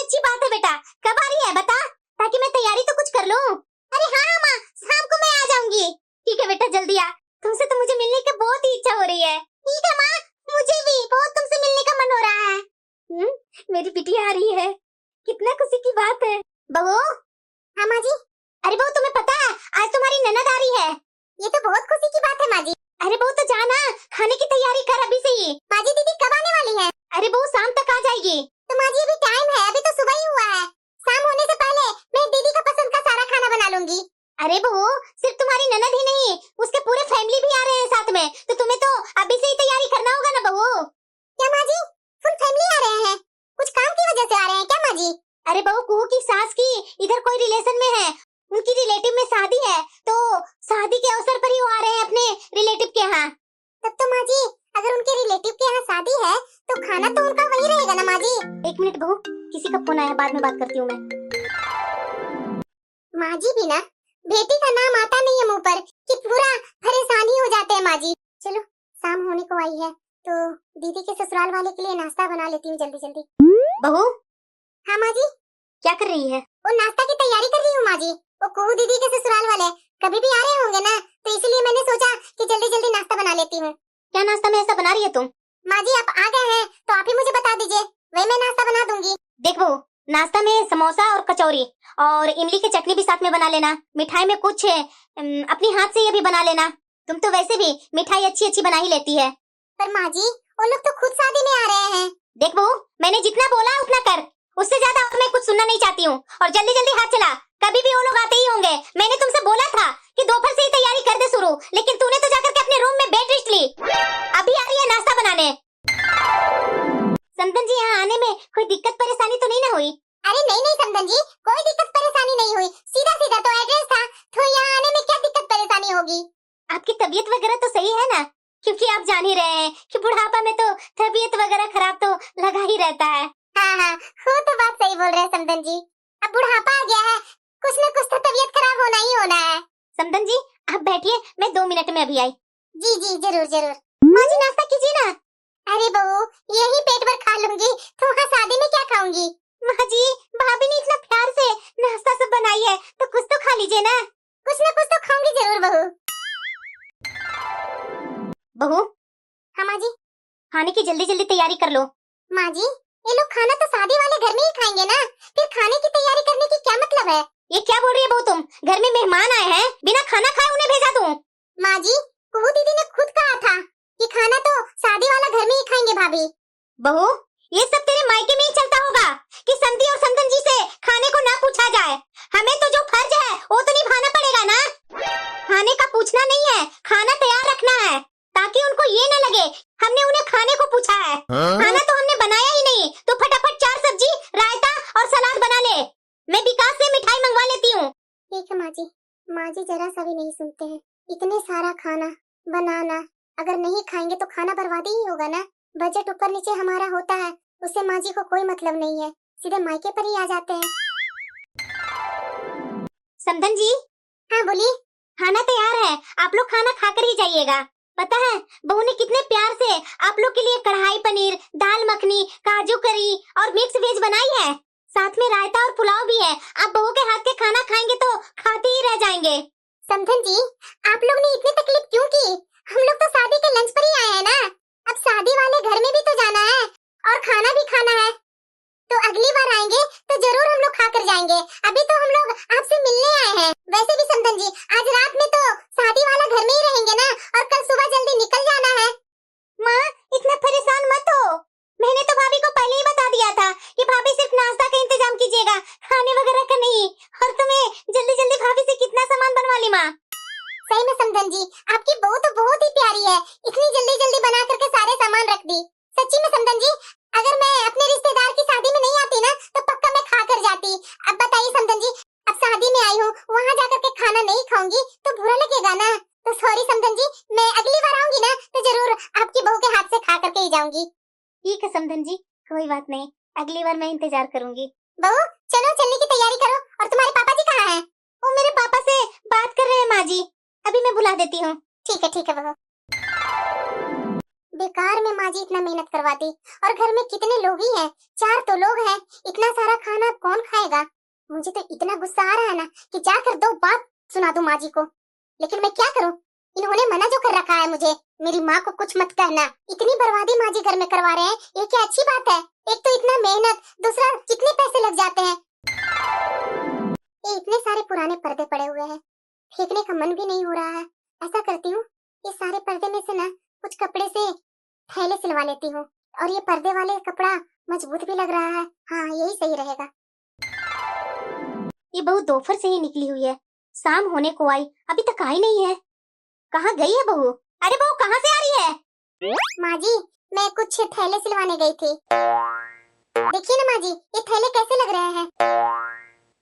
अच्छी बात है बेटा, कब आ रही है बता, ताकि मैं तैयारी तो कुछ कर लूं। अरे हाँ माँ, शाम को मैं आ जाऊंगी। ठीक है बेटा, जल्दी आ, तुमसे तो मुझे मिलने की बहुत ही इच्छा हो रही है। ठीक है माँ, मुझे भी बहुत तुमसे मिलने का मन हो रहा है। मेरी बिटिया आ रही है, कितना खुशी की बात है। बहू। हाँ माँ जी। अरे बहू, तुम्हें पता है आज तुम्हारी ननद आ रही है। ये तो बहुत खुशी की बात है माँ जी। अरे बहू तो जाना, खाने की तैयारी कर अभी से ही। माँ जी दीदी कब आने वाली है? अरे बहू शाम तक आ जाएगी। तो माँ जी अभी टाइम है, अभी तो सुबह ही हुआ है। शाम होने से पहले मैं दीदी का पसंद का सारा खाना बना लूंगी। अरे बहू, सिर्फ तुम्हारी ननद ही नहीं, उसके पूरे फैमिली भी आ रहे हैं साथ में, तो तुम्हें तो अभी से ही तैयारी करना होगा ना बहू। क्या माँ जी, फुल फैमिली आ रहे हैं? कुछ काम की वजह से आ रहे हैं क्या माँ जी? अरे बहू, कुहू की सास की इधर कोई रिलेशन में है, उनकी रिलेटिव में शादी है, तो शादी के अवसर पर ही वो आ रहे हैं अपने रिलेटिव के यहाँ। तब तो माँ जी, अगर उनके रिलेटिव के यहाँ शादी है तो खाना तो उनका वही रहेगा ना माँ जी। एक मिनट बहू, किसी का फोन आया, बाद में बात करती हूँ मैं। माँ जी भी ना, बेटी का नाम आता नहीं है मुंह पर कि पूरा परेशानी हो जाते हैं माँ जी। चलो शाम होने को आई है तो दीदी के ससुराल वाले के लिए नाश्ता बना लेती हूँ जल्दी जल्दी। बहू। हाँ माँ जी। क्या कर रही है? वो नाश्ता की तैयारी कर रही हूँ माँ जी। वो कुहू दीदी के ससुराल वाले कभी भी आ रहे होंगे ना, तो इसलिए मैंने सोचा कि जल्दी जल्दी नाश्ता बना लेती हूँ। क्या नाश्ता में ऐसा बना रही है तुम? माँ जी आप आ गए हैं तो आप ही मुझे बता दीजिए, वही मैं नाश्ता बना दूंगी। देख बहू, नाश्ता में समोसा और कचौरी और इमली की चटनी भी साथ में बना लेना। मिठाई में कुछ अपनी हाथ से ये भी बना लेना, तुम तो वैसे भी मिठाई अच्छी अच्छी बना ही लेती है। पर माँ जी वो लोग तो खुद शादी में आ रहे हैं। देख बहू, मैंने जितना बोला उतना कर, उससे ज्यादा अब मैं कुछ सुनना नहीं चाहती हूँ। और जल्दी जल्दी हाथ चला, कभी भी वो लोग आते ही होंगे। मैंने तुमसे बोला था कि दोपहर से ही तैयारी कर दे शुरू, लेकिन तूने तो जाकर के अपने रूम में बेड रेस्ट ली। अभी आ रही है नाश्ता बनाने। समधन जी यहाँ आने में कोई दिक्कत परेशानी तो नहीं ना हुई? अरे नहीं नहीं समधन जी, कोई दिक्कत परेशानी नहीं हुई, सीधा सीधा तो एड्रेस था, तो यहाँ आने में क्या दिक्कत परेशानी होगी? आपकी तबीयत वगैरह तो सही है ना? क्योंकि आप जान ही रहे हैं कि बुढ़ापा में तो तबीयत वगैरह खराब तो लगा ही रहता है। हाँ हाँ, वो तो बात सही बोल रहे हैं समधन जी, अब बुढ़ापा आ गया है, कुछ न कुछ तो तबीयत खराब होना ही होना है। समधन जी आप बैठिए, मैं 2 मिनट में अभी आई। जी जी जरूर जरूर। माँ जी नाश्ता कीजिए ना। अरे बहू यही पेट भर खा लूंगी, तो वहाँ शादी में क्या खाऊंगी? माँ जी भाभी ने इतना प्यार से नाश्ता सब बनाई है, तो कुछ तो खा लीजिए ना। कुछ न कुछ तो खाऊंगी जरूर बहू। बहू। हाँ माँ जी। खाने की जल्दी जल्दी तैयारी कर लो। माँ जी ये लोग खाना तो शादी वाले घर में ही खाएंगे ना, फिर खाने की तैयारी करने की क्या मतलब है? ये क्या बोल रही है बहू तुम? घर में मेहमान आए हैं, बिना खाना खाए उन्हें भेजा दूं? माँ जी कुहू दीदी ने खुद कहा था कि खाना तो शादी वाला घर में ही खाएंगे भाभी। बहू ये सब तेरे मायके में ही चलता होगा कि समधी और समधन जी से खाने को ना पूछा जाए। हमें तो जो फर्ज है वो तो निभाना पड़ेगा ना। खाने का पूछना नहीं है, खाना तैयार रखना है, ताकि उनको ये न लगे हमने उन्हें खाने को पूछा है। खाना तो हमने बनाया ही नहीं, तो फटाफट 4 सब्जी, रायता और सलाद बना ले। मैं विकास से मिठाई मंगवा लेती हूँ। ठीक है माँ जी जरा सा भी नहीं सुनते हैं। इतने सारा खाना बनाना, अगर नहीं खाएंगे तो खाना बर्बादी ही होगा ना। बजट ऊपर नीचे हमारा होता है, उससे माँ जी को कोई मतलब नहीं है, सीधे मायके पर ही आ जाते हैं। समधन जी। हाँ बोलिए। खाना तैयार है, आप लोग खाना खाकर ही जाइएगा। पता है बहू ने कितने प्यार से आप लोग के लिए कढ़ाई पनीर, दाल मखनी, काजू करी और मिक्स वेज बनाई है, साथ में रायता और पुलाव भी है। आप बहू के हाथ के खाना खाएंगे तो खाते ही रह जाएंगे। समधन जी आप लोग ने इतनी तकलीफ क्यों की? हम लोग तो शादी के लंच पर ही आए हैं ना, अब शादी वाले घर में भी तो जाना है और खाना भी खाना है, तो अगली बार आएंगे तो जरूर हम लोग खाकर जाएंगे। अभी तो हम लोग आपसे मिलने आए हैं। वैसे भी समधन जी आज रात में तो शादी वाला घर में ही रहेंगे ना, और कल सुबह जल्दी निकल जाना है। माँ इतना परेशान मत हो, मैंने तो भाभी को पहले ही बता दिया था कि भाभी सिर्फ नाश्ता का इंतजाम कीजिएगा, खाने वगैरह का नहीं। और तुम्हें जल्दी जल्दी भाभी से कितना सामान बनवा ली माँ। सही में समधन जी आपकी बहू तो बहुत ही प्यारी है, इतनी जल्दी जल्दी बना करके सारे सामान रख दी। सच्ची में समधन जी अगर मैं अपने रिश्तेदार की शादी में नहीं आती ना तो पक्का मैं खा कर जाती। अब बताइए समधन जी, अब शादी में आई हूँ, वहाँ जाकर के खाना नहीं खाऊंगी तो बुरा लगेगा ना, तो सॉरी समधन जी, मैं अगली बार आऊंगी ना तो जरूर आपकी बहू के हाथ से खा करके ही जाऊंगी। ठीक है समधन जी कोई बात नहीं, अगली बार मैं इंतजार करूंगी। बहू चलो चलने की तैयारी करो। और तुम्हारे पापा जी कहाँ हैं? वो मेरे पापा से बात कर रहे हैं माँ जी, अभी मैं बुला देती हूँ। ठीक है बहू। बेकार में माँ जी इतना मेहनत करवाती, और घर में कितने लोग ही हैं, 4 तो लोग हैं, इतना सारा खाना कौन खाएगा। मुझे तो इतना गुस्सा आ रहा है ना कि जाकर 2 बात सुना दूं माँ जी को, लेकिन मैं क्या करूं, इन्होंने मना जो कर रखा है मुझे, मेरी माँ को कुछ मत कहना। इतनी बर्बादी माँ जी घर में करवा रहे हैं, ये क्या अच्छी बात है। एक तो इतना मेहनत, दूसरा कितने पैसे लग जाते हैं। ये इतने सारे पुराने पर्दे पड़े हुए हैं, फेंकने का मन भी नहीं हो रहा है। ऐसा करती हूँ, ये सारे पर्दे में से ना कुछ कपड़े से थैले सिलवा लेती हूँ, और ये पर्दे वाले कपड़ा मजबूत भी लग रहा है। हाँ, यही सही रहेगा। ये बहू दोपहर से ही निकली हुई है, शाम होने को आई, अभी तक आई नहीं है। कहाँ गई है बहू? अरे बहू कहाँ से आ रही है? माँ जी, मैं कुछ थैले सिलवाने गई थी। देखिए ना माँ जी, ये थैले कैसे लग रहे हैं।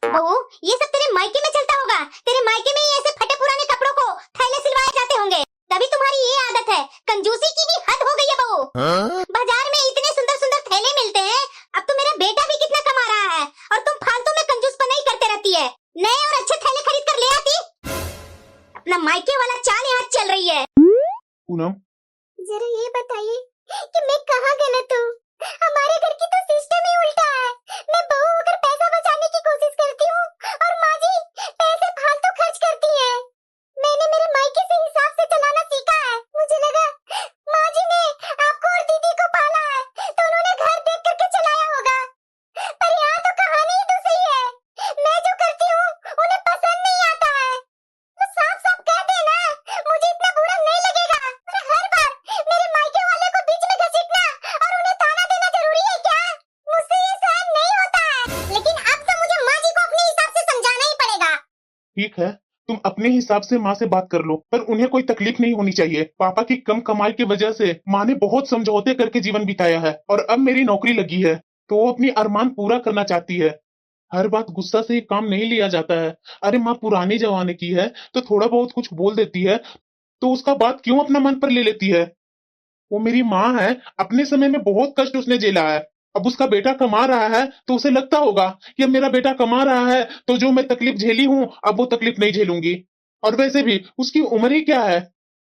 बहू, ये सब तेरे मायके में चलता होगा, तेरे मायके में ही ऐसे फटे पुराने कपड़ों को थैले सिलवाए जाते होंगे, तभी तुम्हारी ये आदत है। कंजूसी की भी हद हो गई है बहू। बाजार में इतने सुंदर सुंदर थैले मिलते हैं, अब तो मेरा बेटा भी कितना कमा रहा है, और तुम फालतू में कंजूसपना ही करते रहती है। नए और अच्छे थैले खरीद कर ले आती। अपना मायके वाला चाल यहाँ चल रही है। पूनम, जरा ये बताइए कि मैं कहाँ गलत हूँ? हमारे घर की तो सिस्टम ही उल्टा है। मैं बहू होकर पैसा बचाने की कोशिश करती हूँ, और माँ जी पैसे फालतू खर्च करती है। मैंने मेरे मायके से हिसाब से चलाना सीखा है। मुझे लगा माँ जी ने आपको और दीदी को पाला है, तो उन्होंने घर देख करके चलाया होगा, पर यहाँ तो कहानी ही दूसरी है। मैं जो करती हूँ उन्हें पसंद नहीं आता है। वो साफ साफ कह देना, मुझे इतना बुरा नहीं लगेगा, पर हर बार मेरे मायके वाले को बीच में घसीटना और उन्हें ताना देना जरूरी है क्या? मुझसे ये सहन नहीं होता है, लेकिन अब तो मुझे माँ जी को अपने हिसाब से समझाना ही पड़ेगा। ठीक है, तुम अपने हिसाब से माँ से बात कर लो, पर उन्हें कोई तकलीफ नहीं होनी चाहिए। पापा की कम कमाई की वजह से माँ ने बहुत समझौते करके जीवन बिताया है, और अब मेरी नौकरी लगी है तो वो अपनी अरमान पूरा करना चाहती है। हर बात गुस्सा से काम नहीं लिया जाता है। अरे माँ पुराने जमाने की है तो थोड़ा बहुत कुछ बोल देती है, तो उसका बात क्यों अपना मन पर ले लेती है। वो मेरी माँ है, अपने समय में बहुत कष्ट उसने झेला है। अब उसका बेटा कमा रहा है तो उसे लगता होगा कि अब मेरा बेटा कमा रहा है तो जो मैं तकलीफ झेली हूँ अब वो तकलीफ नहीं झेलूंगी। और वैसे भी उसकी उम्र ही क्या है,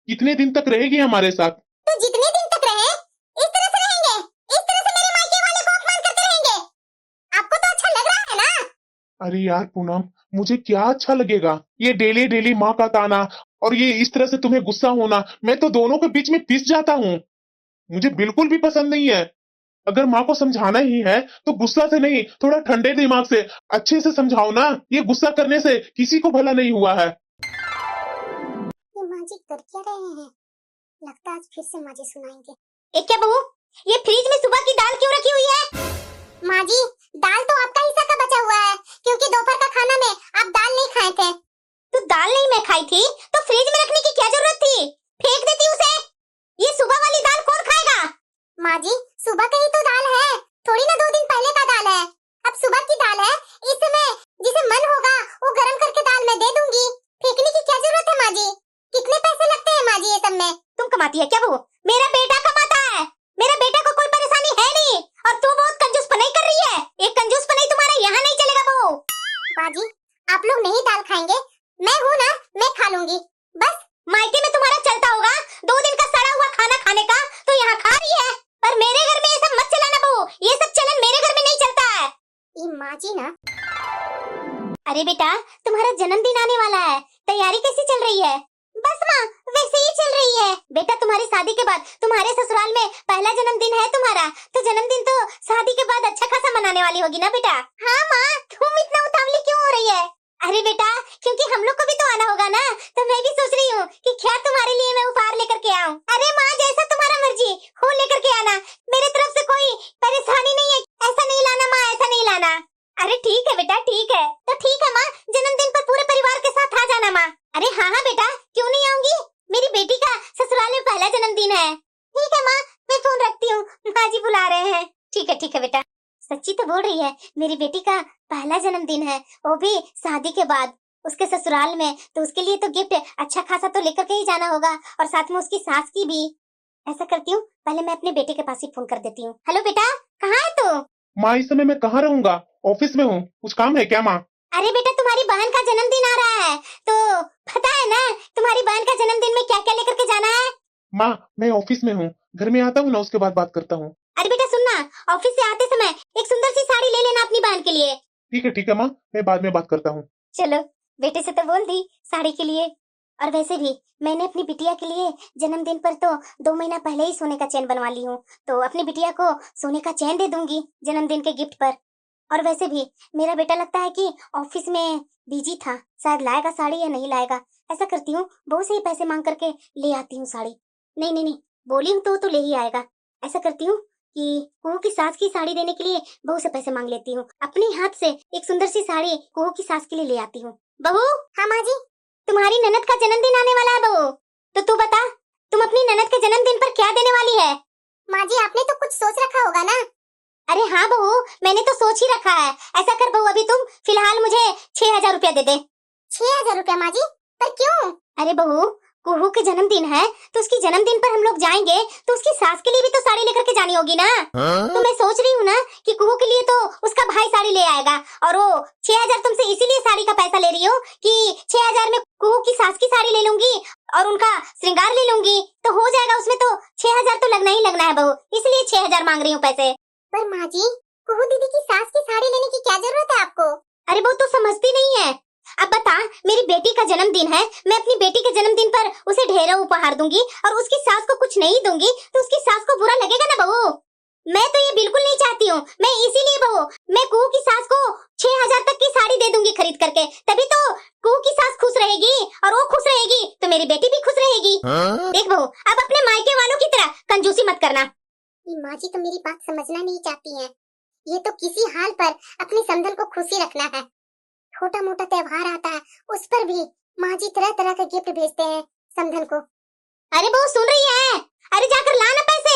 कितने दिन तक रहेगी हमारे साथ। तो जितने दिन तक रहे इस तरह से रहेंगे, इस तरह से मेरे मायके वाले को अपमान करते रहेंगे। आपको तो अच्छा लग रहा है ना? अरे यार पूनम, मुझे क्या अच्छा लगेगा ये डेली डेली माँ का ताना, और ये इस तरह से तुम्हें गुस्सा होना। मैं तो दोनों के बीच में पिस जाता हूँ, मुझे बिल्कुल भी पसंद नहीं है। अगर माँ को समझाना ही है तो गुस्सा से नहीं, थोड़ा ठंडे दिमाग से अच्छे से समझाओ ना। ये गुस्सा करने से किसी को भला नहीं हुआ है। ये माँ जी कर क्या रहे हैं? लगता है आज फिर से माँ जी सुनाएंगे। एक क्या बहू, ये फ्रिज में सुबह की दाल क्यों रखी हुई है? माँ जी, दाल तो आपका हिस्सा का बचा हुआ है, क्योंकि दोपहर का खाना में आप दाल नहीं खाए थे। तो दाल नहीं मैं खाई थी तो फ्रिज में रखने की क्या जरूरत थी? फेंक देती उसे। ये सुबह वाली दाल कौन खाएगा? माँ जी, सुबह का ही तो दाल है, थोड़ी ना 2 दिन पहले का दाल है। अब सुबह की दाल है, इस समय जिसे मन होगा वो गरम करके दाल मैं दे दूंगी। फेंकने की क्या जरूरत है माँ जी? कितने पैसे लगते हैं माँ जी ये सब में? तुम कमाती है क्या बहू? मेरा बेटा कमाता है, मेरे बेटे को कोई परेशानी है नहीं, और तू बहुत कंजूस पनाई कर रही है। एक कंजूस पनाई तुम्हारा यहाँ नहीं चलेगा बहू। माँ जी, आप लोग नहीं दाल खाएंगे, मैं हूँ ना, मैं खा लूंगी। बस मायके में तुम्हारा चलता होगा 2 दिन का सड़ा हुआ खाना खाने का, तो यहाँ खा रही है, पर मेरे घर में ये सब मत चलाना बहू, ये सब चलन मेरे घर में नहीं चलता है। ये माँ जी ना। अरे बेटा, तुम्हारा जन्मदिन आने वाला है, तैयारी कैसी चल रही है? बस माँ, वैसे ही चल रही है। बेटा, तुम्हारी शादी के बाद तुम्हारे ससुराल में पहला जन्मदिन है तुम्हारा, तो जन्मदिन तो शादी के बाद अच्छा खासा मनाने वाली होगी ना बेटा? हाँ माँ, तुम इतना उतावली क्यों हो रही है? अरे बेटा, क्योंकि हम लोग को भी तो आना होगा ना, तो मैं भी सोच रही हूँ कि क्या तुम्हारे लिए मैं उपहार लेकर के आऊँ। अरे माँ, जैसा तुम्हारा मर्जी हो लेकर के आना, मेरे तरफ से कोई परेशानी नहीं है। ऐसा नहीं लाना माँ, ऐसा नहीं लाना। अरे ठीक है बेटा, ठीक है, तो ठीक है माँ, जन्मदिन पर पूरे परिवार के साथ आ जाना माँ। अरे हाँ हाँ बेटा, क्यों नहीं आऊंगी, मेरी बेटी का ससुराल में पहला जन्मदिन है। ठीक है माँ, मैं फोन रखती हूँ, माँ जी बुला रहे हैं। ठीक है बेटा। सच्ची तो बोल रही है, मेरी बेटी का पहला जन्मदिन है, वो भी शादी के बाद, उसके ससुराल में, तो उसके लिए तो गिफ्ट अच्छा खासा तो लेकर के ही जाना होगा, और साथ में उसकी सास की भी। ऐसा करती हूँ, पहले मैं अपने बेटे के पास ही फोन कर देती हूँ। हेलो बेटा, कहाँ है तू? माँ, इस समय मैं कहाँ रहूंगा, ऑफिस में हूँ। कुछ काम है क्या माँ? अरे बेटा, तुम्हारी बहन का जन्मदिन आ रहा है, तो पता है ना तुम्हारी बहन का जन्मदिन में क्या क्या लेकर के जाना है? माँ, मैं ऑफिस में हूँ, घर में आता हूँ ना, उसके बाद बात करता हूँ। अरे बेटा सुन ना, ऑफिस से आते समय एक सुंदर सी साड़ी ले लेना अपनी बहन के लिए। ठीक है माँ, मैं बाद में बात करता हूँ। चलो, बेटे से तो बोल दी साड़ी के लिए। और वैसे भी मैंने अपनी बिटिया के लिए जन्मदिन पर तो 2 महीना पहले ही सोने का चैन बनवा ली हूँ, तो अपनी बिटिया को सोने का चैन दे दूंगी जन्मदिन के गिफ्ट पर। और वैसे भी मेरा बेटा लगता है कि ऑफिस में बिजी था, शायद लाएगा साड़ी या नहीं लाएगा। ऐसा करती हूँ, बहू से ही पैसे मांग करके ले आती हूँ साड़ी। नहीं नहीं नहीं, बोली हूँ तो ले ही आएगा। ऐसा करती हूँ कि कुहू की सास की साड़ी देने के लिए बहू से पैसे मांग लेती हूँ, अपने हाथ से एक सुंदर सी साड़ी कुहू की सास के लिए ले आती हूँ। बहू। हाँ माँ जी। तुम्हारी ननद का जन्मदिन आने वाला है बहू, तो तू बता, तुम अपनी ननद के जन्मदिन पर क्या देने वाली है? माँ जी आपने तो कुछ सोच रखा होगा ना? अरे हाँ बहू, मैंने तो सोच ही रखा है। ऐसा कर बहू, अभी तुम फिलहाल मुझे 6,000 रुपया दे दे। 6,000 रुपया माँ जी? पर क्यों? अरे बहू, कुहू के जन्मदिन है तो उसकी जन्मदिन पर हम लोग जाएंगे, तो उसकी सास के लिए भी तो साड़ी लेकर के जानी होगी ना। तो मैं सोच रही हूँ ना कि कुहू के लिए तो उसका भाई साड़ी ले आएगा, और वो 6,000 तुमसे इसीलिए साड़ी का पैसा ले रही हूँ कि 6,000 में कुहू की सास की साड़ी ले लूंगी और उनका श्रृंगार ले लूंगी, तो हो जाएगा। उसमें तो 6,000 तो लगना ही लगना है बहू, इसलिए 6,000 मांग रही हूँ पैसे। पर माँ जी, कुहू दीदी की सास की साड़ी लेने की क्या जरूरत है आपको? अरे वो तो समझती नहीं है। अब बता, मेरी बेटी का जन्मदिन है, मैं अपनी बेटी के जन्मदिन पर उसे ढेरों उपहार दूंगी और उसकी सास को कुछ नहीं दूंगी तो उसकी सास को बुरा लगेगा ना बहू। मैं तो ये बिल्कुल नहीं चाहती हूँ। मैं इसीलिए बहू, मैं कुहू की सास को 6,000 तक की साड़ी दे दूंगी खरीद करके, तभी तो कुहू की सास खुश रहेगी और वो खुश रहेगी तो मेरी बेटी भी खुश रहेगी। देख बहू, अब अपने मायके वालों की तरह कंजूसी मत करना। माँ जी तो मेरी बात समझना नहीं चाहती हैं। ये तो किसी हाल पर अपनी समधन को खुशी रखना है। छोटा मोटा त्योहार आता है, उस पर भी माँ जी तरह तरह के गिफ्ट भेजते हैं समधन को। अरे बहू सुन रही है? अरे जाकर ला ना पैसे।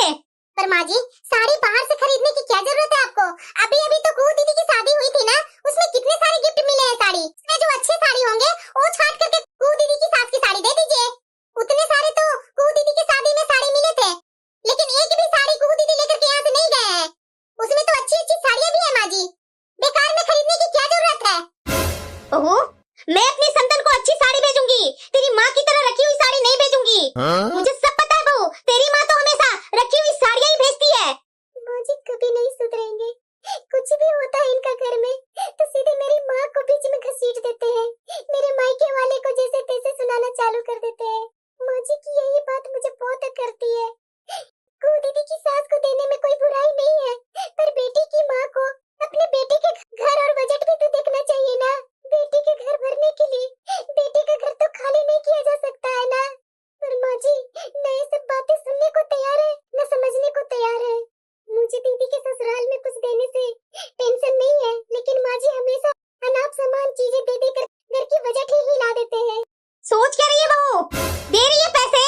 पर माँ जी, साड़ी बाहर से खरीदने की क्या जरूरत है आपको? अभी अभी तो कुहू दीदी की शादी हुई थी ना, उसमें कितने सारे गिफ्ट मिले हैं साड़ी। उसमें जो अच्छे साड़ी होंगे वो छांट करके कुहू दीदी की सास की साड़ी दे दीजिए। उतने सारे तो कुहू दीदी की शादी में साड़ी मिले थे, लेकिन एक भी साड़ी कुहू दीदी लेकर के यहाँ से नहीं गए हैं। उसमें तो अच्छी अच्छी साड़ियाँ भी है माँ जी, बेकार में खरीदने की क्या जरूरत है? ओहो, मैं अपनी संतान को अच्छी साड़ी भेजूंगी, तेरी माँ की तरह रखी हुई साड़ी नहीं भेजूंगी। मुझे सब पता है बहू, तेरी माँ तो हमेशा रखी हुई साड़ियाँ ही भेजती है। माँ जी कभी नहीं सुधरेंगे, कुछ भी होता है इनका घर में तो सीधे मेरी माँ को बीच में घसीट देते हैं, मेरे मायके वाले को जैसे तैसे सुनाना चालू कर देते हैं। माँ जी की यही बात मुझे बहुत करती है। कुहू दीदी की सास को देने में कोई बुराई नहीं है, पर बेटी की माँ को अपने बेटे के घर और बजट भी तो देखना चाहिए ना। बेटी के घर भरने के लिए बेटे का घर तो खाली नहीं किया जा सकता है ना। पर माँ जी न ये सब बातें सुनने को तैयार है न समझने को तैयार है। मुझे दीदी के ससुराल में कुछ देने से टेंशन नहीं है, लेकिन माँ जी हमेशा अनाप सामान चीजें दे देकर घर की बजट ही हिला देते हैं। सोच क्या रही है बहू? दे रही है पैसे?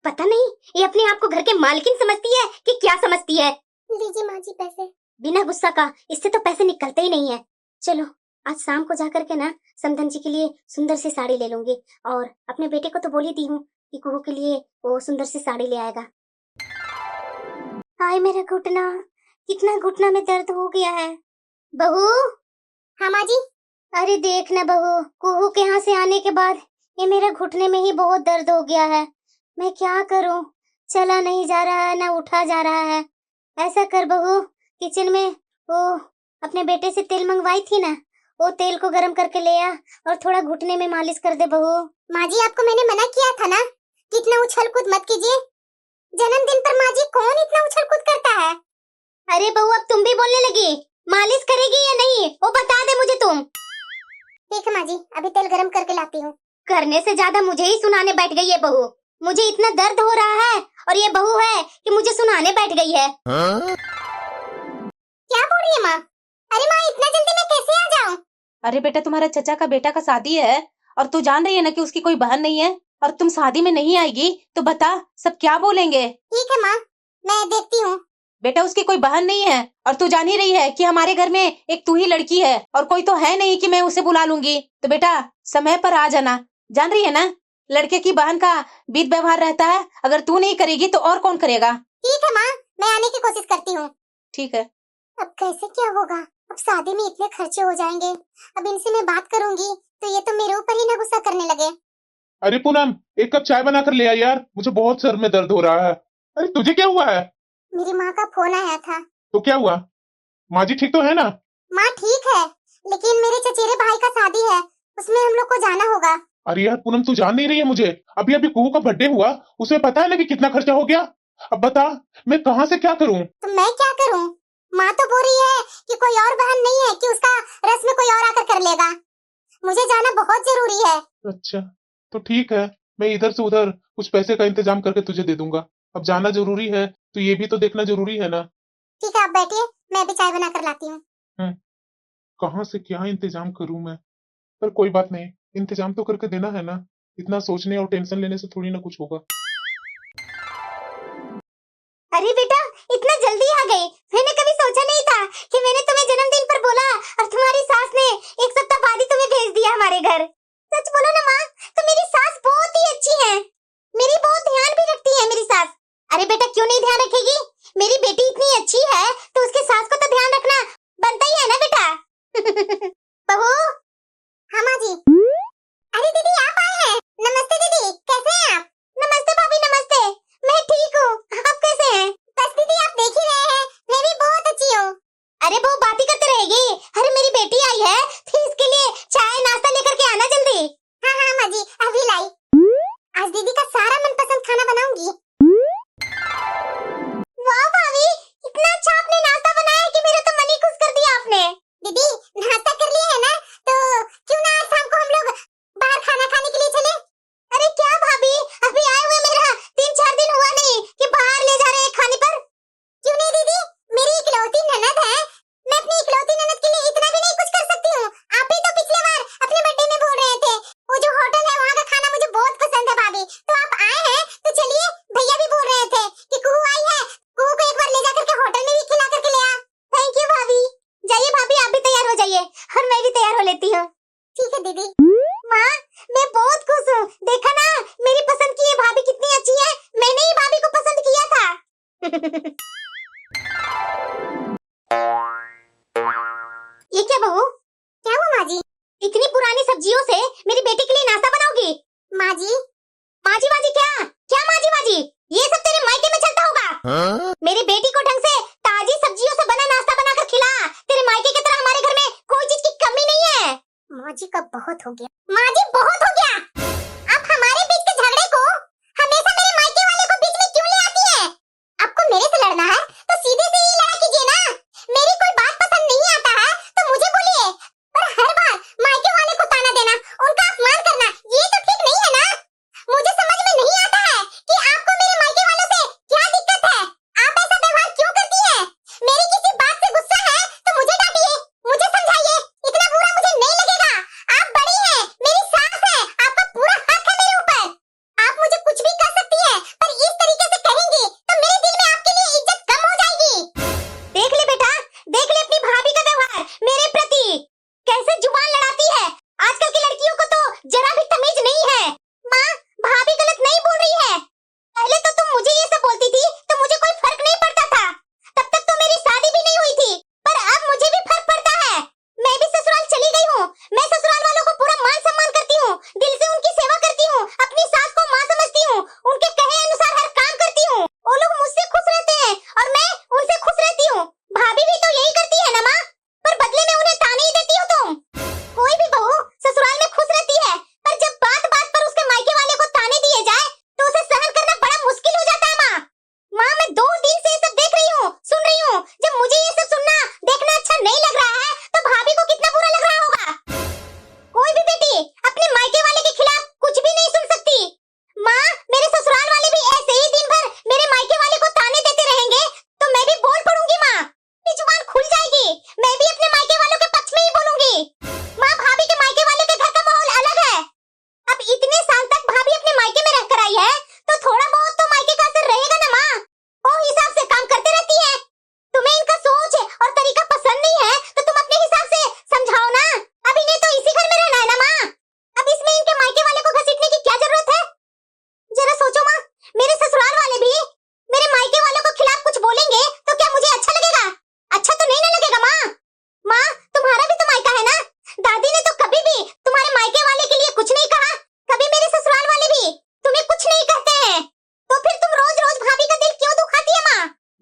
पता नहीं ये अपने आप को घर के मालकिन समझती है कि क्या समझती है। लीजिए माँ जी पैसे। बिना गुस्सा का इससे तो पैसे निकलते ही नहीं है। चलो आज शाम को जाकर के ना समधन जी के लिए सुंदर सी साड़ी ले लूंगी, और अपने बेटे को तो बोल ही दी हूँ कि कुहू के लिए वो सुंदर सी साड़ी ले आएगा। हाय मेरा घुटना, कितना घुटना में दर्द हो गया है। बहू। हाँ माँ जी। अरे देख ना बहू, कुहू के यहाँ से आने के बाद ये मेरे घुटने में ही बहुत दर्द हो गया है। मैं क्या करूं, चला नहीं जा रहा है ना उठा जा रहा है। ऐसा कर बहू, किचन में वो अपने बेटे से तेल मंगवाई थी ना, वो तेल को गरम करके ले आ और थोड़ा घुटने में मालिश कर दे बहू। माँ जी आपको मैंने मना किया था ना कि इतना उछल कूद मत कीजिए। जन्मदिन पर माँ जी कौन इतना उछल कूद करता है? अरे बहू अब तुम भी बोलने लगी, मालिश करेगी या नहीं वो बता दे मुझे तुम। ठीक है माँ जी, अभी तेल गरम करके लाती हूँ। करने से ज्यादा मुझे ही सुनाने बैठ गई है बहू। मुझे इतना दर्द हो रहा है और ये बहू है कि मुझे सुनाने बैठ गई है। क्या बोल रही है माँ? अरे माँ इतना जल्दी मैं कैसे आ जाऊँ? अरे बेटा, तुम्हारा चचा का बेटा का शादी है और तू जान रही है ना कि उसकी कोई बहन नहीं है, और तुम शादी में नहीं आएगी तो बता सब क्या बोलेंगे। ठीक है माँ, मैं देखती हूँ। बेटा उसकी कोई बहन नहीं है, और तू जान ही रही है कि हमारे घर में एक तू ही लड़की है और कोई तो है नहीं कि मैं उसे बुला लूंगी। तो बेटा समय पर आ जाना, जान रही है ना लड़के की बहन का बीत व्यवहार रहता है, अगर तू नहीं करेगी तो और कौन करेगा। ठीक है माँ, मैं आने की कोशिश करती हूँ। ठीक है। अब कैसे क्या होगा, अब शादी में इतने खर्चे हो जाएंगे, अब इनसे मैं बात करूंगी तो ये तो मेरे ऊपर ही ना गुस्सा करने लगे। अरे पूनम, एक कप चाय बनाकर ले आ यार, मुझे बहुत सर में दर्द हो रहा है। अरे तुझे क्या हुआ है? मेरी माँ का फोन आया था। तो क्या हुआ? माँ जी ठीक तो है ना? माँ ठीक है, लेकिन मेरे चचेरे भाई का शादी है, उसमें हम लोग को जाना होगा। अरे यार पूनम, तू जान नहीं रही है मुझे? अभी अभी कुहू का बर्थडे हुआ, उसे पता है ना कि कितना खर्चा हो गया। अब बता, मैं कहाँ से क्या करूँ? तो मैं क्या करूँ? माँ तो बोल रही है कि कोई और बहन नहीं है कि उसका रस्म कोई और आकर कर लेगा। मुझे जाना बहुत जरूरी है। अच्छा, तो ठीक है, मैं इधर से उधर कुछ पैसे का इंतजाम करके तुझे दे दूंगा। अब जाना जरूरी है तो ये भी तो देखना जरूरी है ना। ठीक है, आप बैठिए, मैं अभी चाय बना कर लाती हूँ। कहाँ से क्या इंतजाम करूं मैं? पर कोई बात नहीं, इंतजाम तो करके देना है ना। इतना सोचने और टेंशन लेने से थोड़ी ना कुछ होगा। अरे बेटा, इतना जल्दी आ गए। मैंने कभी सोचा नहीं था कि मैंने तुम्हें जन्मदिन पर बोला और तुम्हारी सास ने एक सप्ताह बाद ही तुम्हें भेज दिया हमारे घर। सच बोलो ना माँ, तो मेरी सास बहुत ही अच्छी है। मेरी बहुत ध्यान भी रखती है मेरी सास। अरे बेटा, क्यों नहीं ध्यान रखेगी? मेरी बेटी इतनी अच्छी है तो उसके सास को तो ध्यान रखना बनता ही है ना बेटा। बहू। हाँ माँ जी। अरे दीदी, आप आए हैं। नमस्ते दीदी, कैसे हैं आप? नमस्ते भाभी, नमस्ते। मैं ठीक हूँ, आप कैसे हैं? बस दीदी, आप देख ही रहे हैं, मैं भी बहुत अच्छी हूँ। अरे वो बात ही करते रहेगी। अरे मेरी बेटी आई है, फिर इसके लिए चाय नाश्ता लेकर के आना जल्दी। हाँ हाँ माँ जी, अभी लाई। आज दीदी का सारा मनपसंद खाना बनाऊंगी। वाह भाभी, इतना अच्छा आपने नाश्ता बनाया कि मेरा तो मन ही खुश कर दिया आपने। दीदी, नाश्ता कर लिया है ना, तो क्यों ना आज शाम को हम लोग बाहर खाना खाने के लिए चले? अरे क्या भाभी, अभी आए हुए मेरा 3-4 दिन हुआ नहीं कि बाहर ले जा रहे हैं खाने पर। क्यों नहीं दीदी, मेरी इकलौती ननद है, मैं अपनी इकलौती ननद के लिए इतना भी नहीं कुछ कर सकती हूँ? आप भी तो पिछले बार अपने बर्थडे में बोल रहे थे, वो जो होटल है वहाँ का खाना मुझे बहुत पसंद है भाभी। तो आप आए हैं तो चलिए, भैया भी बोल रहे थे कि कुहू आई है, कुहू को एक बार ले जाकर के होटल में भी खिला करके ले आ। थैंक यू भाभी। जाइए भाभी, आप भी तैयार हो जाइए और मैं भी तैयार हो लेती हूँ। ठीक है दीदी। माँ, मैं बहुत खुश हूँ। देखा ना, मेरी पसंद की ये भाभी कितनी अच्छी है। मैंने ही भाभी को पसंद किया था। ये क्या बहू? क्या हुआ माँ जी? इतनी पुरानी सब्जियों से मेरी बेटी के लिए नाश्ता बनाओगी? माँ जी। माँ जी क्या? क्या माँ जी? ये सब तेरे मायके में चलता होगा। मेरी बेटी को ढंग से ताजी सब्जियों से बना नाश्ता बनाकर खिला। तेरे मायके की तरह हमारे घर में कोई चीज की कमी नहीं है। माँ जी का बहुत हो गया। माँ जी बहुत हो गया। आप हमारे बीच के झगड़े को हमेशा मेरे मायके वाले को बीच में क्यों ले आती है? आपको मेरे से लड़ना है तो सीधे से ही लड़ा कीजिए ना। मेरी कोई बात पसंद नहीं आता है तो मुझे बोलिए, पर हर बार मायके वाले को ताना देना, उनका अपमान करना, ये तो ठीक नहीं है ना। मुझे समझ में नहीं आता है कि आपको मेरे मायके वालों से क्या दिक्कत है। आप ऐसा व्यवहार क्यों करती है? मेरी किसी बात से गुस्सा है तो मुझे डांटिए, मुझे समझाइए, इतना बुरा मुझे नहीं लगेगा। आप बड़ी हैं, मेरी सास है, आपका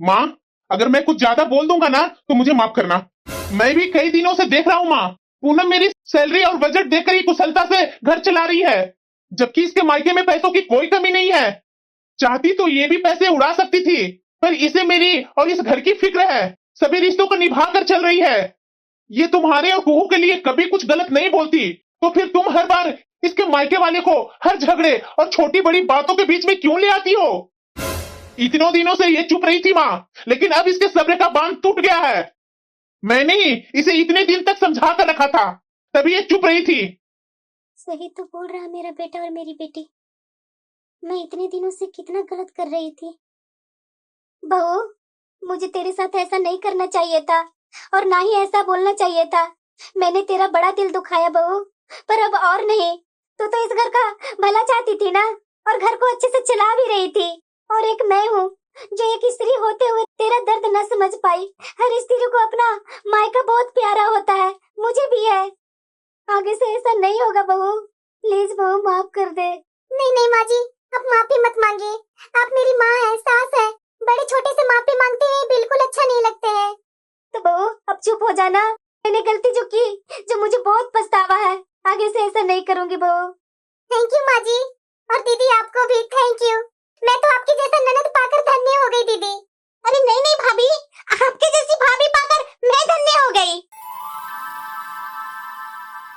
माँ, अगर मैं कुछ ज्यादा बोल दूंगा ना तो मुझे माफ करना। मैं भी कई दिनों से देख रहा हूँ माँ, पूनम मेरी सैलरी और बजट देकर ही कुशलता से घर चला रही है, जबकि इसके मायके में पैसों की कोई कमी नहीं है। चाहती तो ये भी पैसे उड़ा सकती थी, पर इसे मेरी और इस घर की फिक्र है, सभी रिश्तों को निभा कर चल रही है। ये तुम्हारे और कुहू के लिए कभी कुछ गलत नहीं बोलती, तो फिर तुम हर बार इसके मायके वाले को हर झगड़े और छोटी बड़ी बातों के बीच में क्यों ले आती हो? इतनों दिनों से ये चुप रही थी माँ, लेकिन अब इसके सब्र का बांध टूट गया है। मैंने ही इसे इतने दिन तक समझा कर रखा था, तभी ये चुप रही थी। सही तो बोल रहा मेरा बेटा और मेरी बेटी। मैं इतने दिनों से कितना गलत कर रही थी। बहू, मुझे तेरे साथ ऐसा नहीं करना चाहिए था और ना ही ऐसा बोलना चाहिए था। मैंने तेरा बड़ा दिल दुखाया बहू, पर अब और नहीं। तू तो इस घर का भला चाहती थी ना, और घर को अच्छे से चला भी रही थी। और एक मैं हूँ जो एक स्त्री होते हुए तेरा दर्द न समझ पाई। हर स्त्री को अपना मायका बहुत प्यारा होता है, मुझे भी है। आगे से ऐसा नहीं होगा बहू, प्लीज बहू माफ कर दे। नहीं नहीं माँ जी, आप माफी मत मांगिए। आप मेरी माँ है, सास है। बड़े छोटे से माफी मांगते हैं बिल्कुल अच्छा नहीं लगते हैं। तो बहू अब चुप हो जाना। मैंने गलती जो की, जो मुझे बहुत पछतावा है, आगे से ऐसा नहीं करूंगी बहू। थैंक यू माँ जी, और दीदी आपको भी थैंक यू। मैं तो आपकी जैसा ननद पाकर धन्य हो गई दीदी। अरे नहीं नहीं भाभी, आपके जैसी भाभी पाकर मैं धन्य हो गई।